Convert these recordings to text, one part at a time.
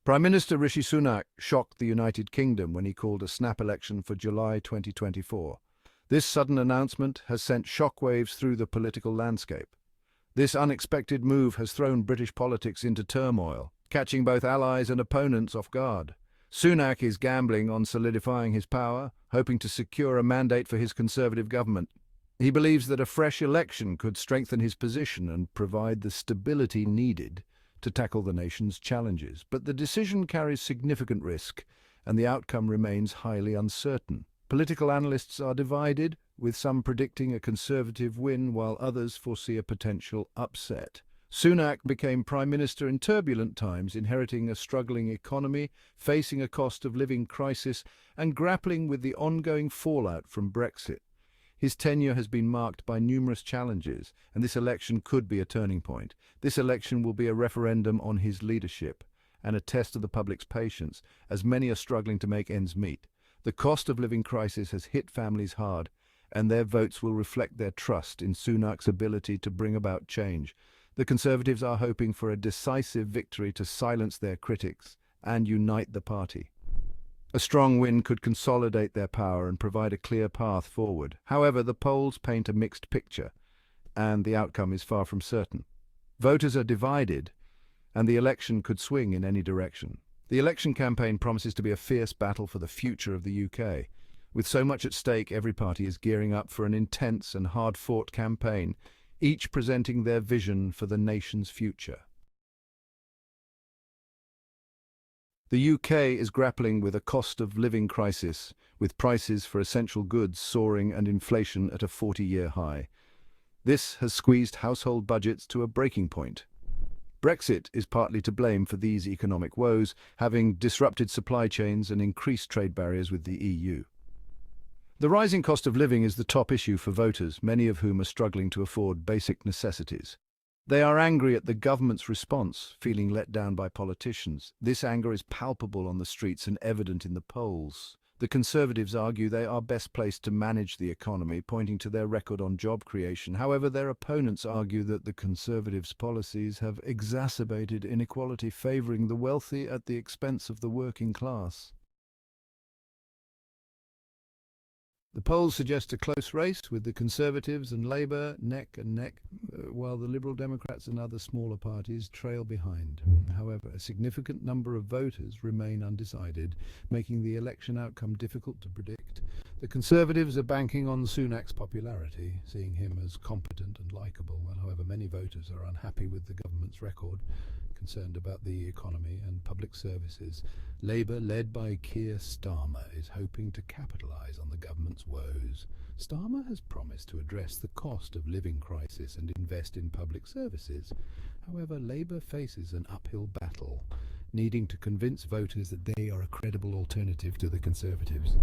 Prime Minister Rishi Sunak shocked the United Kingdom when he called a snap election for July 2024. This sudden announcement has sent shockwaves through the political landscape. This unexpected move has thrown British politics into turmoil, catching both allies and opponents off guard. Sunak is gambling on solidifying his power, hoping to secure a mandate for his Conservative government. He believes that a fresh election could strengthen his position and provide the stability needed to tackle the nation's challenges. But the decision carries significant risk, and the outcome remains highly uncertain. Political analysts are divided, with some predicting a Conservative win while others foresee a potential upset. Sunak became Prime Minister in turbulent times, inheriting a struggling economy, facing a cost of living crisis, and grappling with the ongoing fallout from Brexit. His tenure has been marked by numerous challenges, and this election could be a turning point. This election will be a referendum on his leadership and a test of the public's patience, as many are struggling to make ends meet. The cost of living crisis has hit families hard, and their votes will reflect their trust in Sunak's ability to bring about change. The Conservatives are hoping for a decisive victory to silence their critics and unite the party. A strong win could consolidate their power and provide a clear path forward. However, the polls paint a mixed picture, and the outcome is far from certain. Voters are divided, and the election could swing in any direction. The election campaign promises to be a fierce battle for the future of the UK. With so much at stake, every party is gearing up for an intense and hard-fought campaign, each presenting their vision for the nation's future. The UK is grappling with a cost of living crisis, with prices for essential goods soaring and inflation at a 40-year high. This has squeezed household budgets to a breaking point. Brexit is partly to blame for these economic woes, having disrupted supply chains and increased trade barriers with the EU. The rising cost of living is the top issue for voters, many of whom are struggling to afford basic necessities. They are angry at the government's response, feeling let down by politicians. This anger is palpable on the streets and evident in the polls. The Conservatives argue they are best placed to manage the economy, pointing to their record on job creation. However, their opponents argue that the Conservatives' policies have exacerbated inequality, favouring the wealthy at the expense of the working class. The polls suggest a close race, with the Conservatives and Labour neck and neck, while the Liberal Democrats and other smaller parties trail behind. However, a significant number of voters remain undecided, making the election outcome difficult to predict. The Conservatives are banking on Sunak's popularity, seeing him as competent and likeable. However, many voters are unhappy with the government's record, concerned about the economy and public services. Labour, led by Keir Starmer, is hoping to capitalise on the government's woes. Starmer has promised to address the cost of living crisis and invest in public services. However, Labour faces an uphill battle, needing to convince voters that they are a credible alternative to the Conservatives.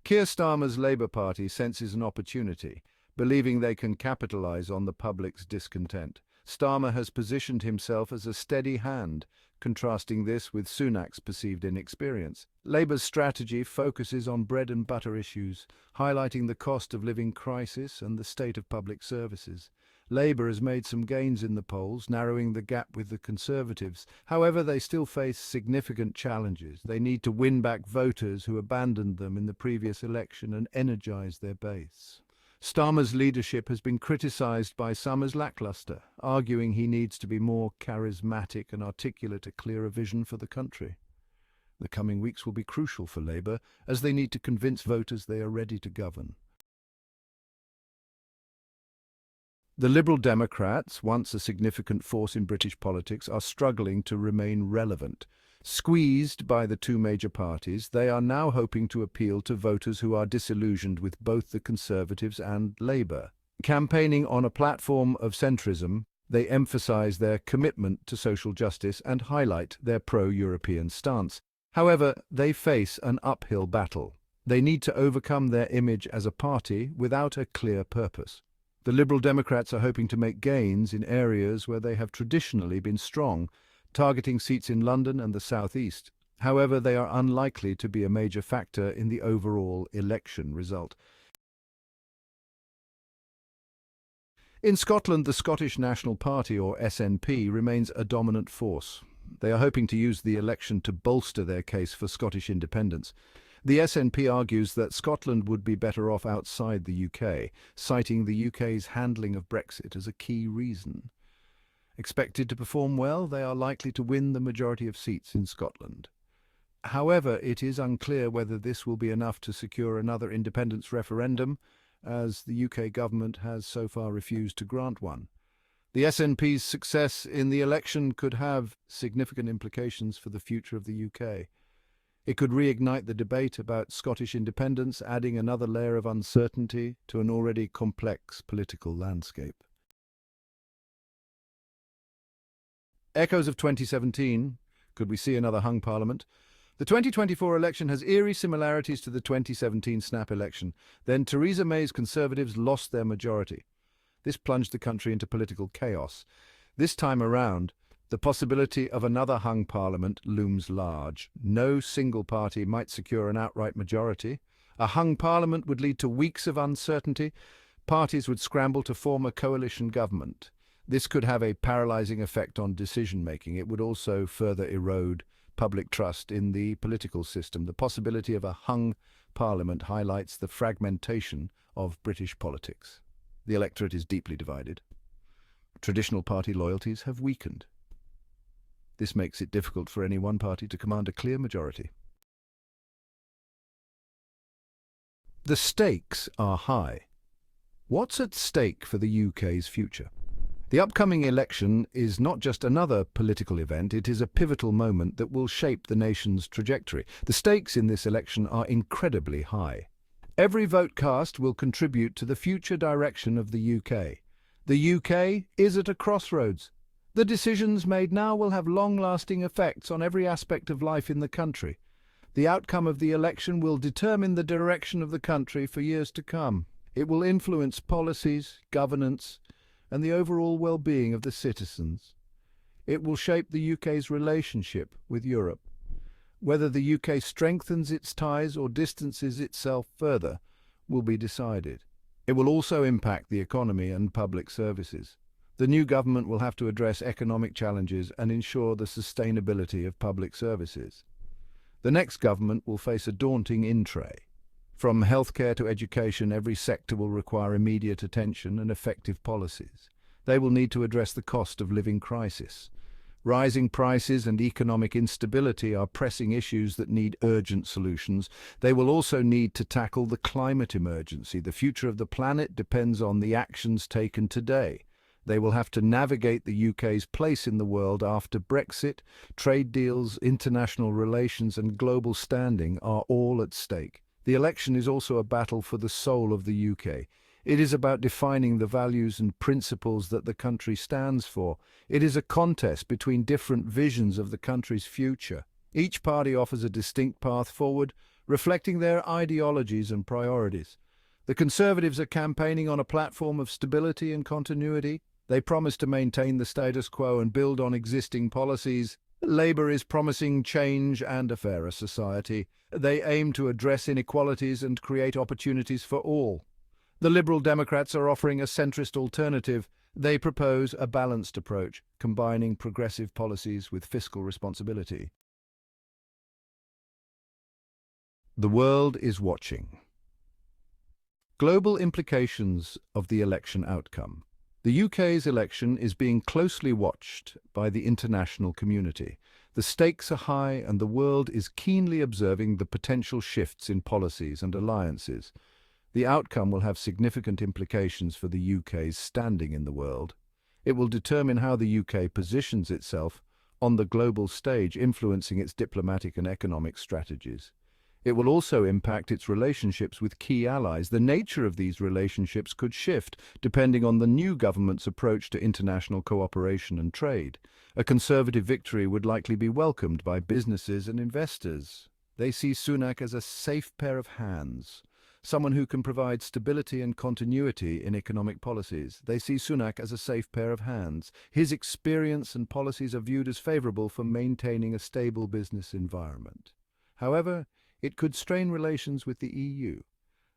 Keir Starmer's Labour Party senses an opportunity, believing they can capitalise on the public's discontent. Starmer has positioned himself as a steady hand, contrasting this with Sunak's perceived inexperience. Labour's strategy focuses on bread-and-butter issues, highlighting the cost of living crisis and the state of public services. Labour has made some gains in the polls, narrowing the gap with the Conservatives. However, they still face significant challenges. They need to win back voters who abandoned them in the previous election and energise their base. Starmer's leadership has been criticised by some as lacklustre, arguing he needs to be more charismatic and articulate a clearer vision for the country. The coming weeks will be crucial for Labour, as they need to convince voters they are ready to govern. The Liberal Democrats, once a significant force in British politics, are struggling to remain relevant. Squeezed by the two major parties, they are now hoping to appeal to voters who are disillusioned with both the Conservatives and Labour. Campaigning on a platform of centrism, they emphasise their commitment to social justice and highlight their pro-European stance. However, they face an uphill battle. They need to overcome their image as a party without a clear purpose. The Liberal Democrats are hoping to make gains in areas where they have traditionally been strong, targeting seats in London and the South East. However, they are unlikely to be a major factor in the overall election result. In Scotland, the Scottish National Party, or SNP, remains a dominant force. They are hoping to use the election to bolster their case for Scottish independence. The SNP argues that Scotland would be better off outside the UK, citing the UK's handling of Brexit as a key reason. Expected to perform well, they are likely to win the majority of seats in Scotland. However, it is unclear whether this will be enough to secure another independence referendum, as the UK government has so far refused to grant one. The SNP's success in the election could have significant implications for the future of the UK. It could reignite the debate about Scottish independence, adding another layer of uncertainty to an already complex political landscape. Echoes of 2017. Could we see another hung parliament? The 2024 election has eerie similarities to the 2017 snap election. Then Theresa May's Conservatives lost their majority. This plunged the country into political chaos. This time around, the possibility of another hung parliament looms large. No single party might secure an outright majority. A hung parliament would lead to weeks of uncertainty. Parties would scramble to form a coalition government. This could have a paralyzing effect on decision-making. It would also further erode public trust in the political system. The possibility of a hung parliament highlights the fragmentation of British politics. The electorate is deeply divided. Traditional party loyalties have weakened. This makes it difficult for any one party to command a clear majority. The stakes are high. What's at stake for the UK's future? The upcoming election is not just another political event, it is a pivotal moment that will shape the nation's trajectory. The stakes in this election are incredibly high. Every vote cast will contribute to the future direction of the UK. The UK is at a crossroads. The decisions made now will have long-lasting effects on every aspect of life in the country. The outcome of the election will determine the direction of the country for years to come. It will influence policies, governance, and the overall well-being of the citizens. It will shape the UK's relationship with Europe. Whether the UK strengthens its ties or distances itself further will be decided. It will also impact the economy and public services. The new government will have to address economic challenges and ensure the sustainability of public services. The next government will face a daunting in-tray. From healthcare to education, every sector will require immediate attention and effective policies. They will need to address the cost of living crisis. Rising prices and economic instability are pressing issues that need urgent solutions. They will also need to tackle the climate emergency. The future of the planet depends on the actions taken today. They will have to navigate the UK's place in the world after Brexit. Trade deals, international relations, and global standing are all at stake. The election is also a battle for the soul of the UK. It is about defining the values and principles that the country stands for. It is a contest between different visions of the country's future. Each party offers a distinct path forward, reflecting their ideologies and priorities. The Conservatives are campaigning on a platform of stability and continuity. They promise to maintain the status quo and build on existing policies. Labour is promising change and a fairer society. They aim to address inequalities and create opportunities for all. The Liberal Democrats are offering a centrist alternative. They propose a balanced approach, combining progressive policies with fiscal responsibility. The world is watching. Global implications of the election outcome. The UK's election is being closely watched by the international community. The stakes are high and the world is keenly observing the potential shifts in policies and alliances. The outcome will have significant implications for the UK's standing in the world. It will determine how the UK positions itself on the global stage, influencing its diplomatic and economic strategies. It will also impact its relationships with key allies. The nature of these relationships could shift depending on the new government's approach to international cooperation and trade. A Conservative victory would likely be welcomed by businesses and investors. They see Sunak as a safe pair of hands, someone who can provide stability and continuity in economic policies. They see Sunak as a safe pair of hands. His experience and policies are viewed as favourable for maintaining a stable business environment. However, it could strain relations with the EU.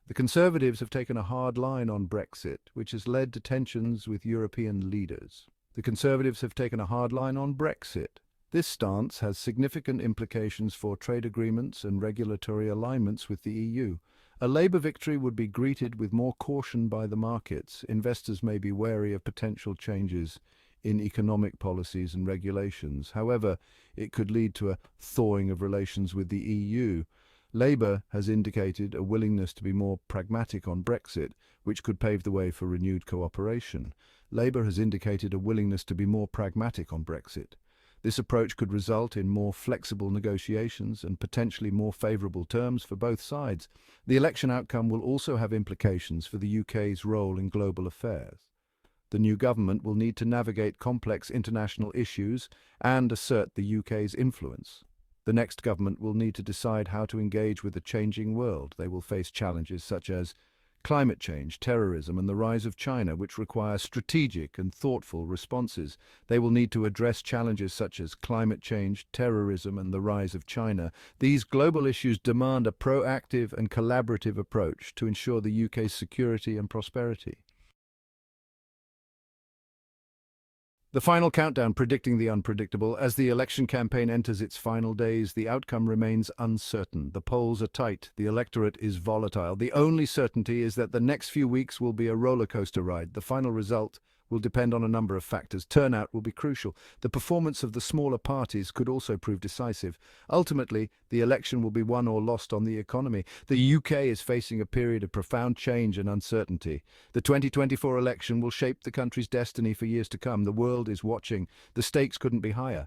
The Conservatives have taken a hard line on Brexit, which has led to tensions with European leaders. The Conservatives have taken a hard line on Brexit. This stance has significant implications for trade agreements and regulatory alignments with the EU. A Labour victory would be greeted with more caution by the markets. Investors may be wary of potential changes in economic policies and regulations. However, it could lead to a thawing of relations with the EU. Labour has indicated a willingness to be more pragmatic on Brexit, which could pave the way for renewed cooperation. Labour has indicated a willingness to be more pragmatic on Brexit. This approach could result in more flexible negotiations and potentially more favourable terms for both sides. The election outcome will also have implications for the UK's role in global affairs. The new government will need to navigate complex international issues and assert the UK's influence. The next government will need to decide how to engage with a changing world. They will face challenges such as climate change, terrorism, and the rise of China, which require strategic and thoughtful responses. They will need to address challenges such as climate change, terrorism, and the rise of China. These global issues demand a proactive and collaborative approach to ensure the UK's security and prosperity. The final countdown, predicting the unpredictable. As the election campaign enters its final days, the outcome remains uncertain. The polls are tight. The electorate is volatile. The only certainty is that the next few weeks will be a roller coaster ride. The final result will depend on a number of factors. Turnout will be crucial. The performance of the smaller parties could also prove decisive. Ultimately, the election will be won or lost on the economy. The UK is facing a period of profound change and uncertainty. The 2024 election will shape the country's destiny for years to come. The world is watching. The stakes couldn't be higher.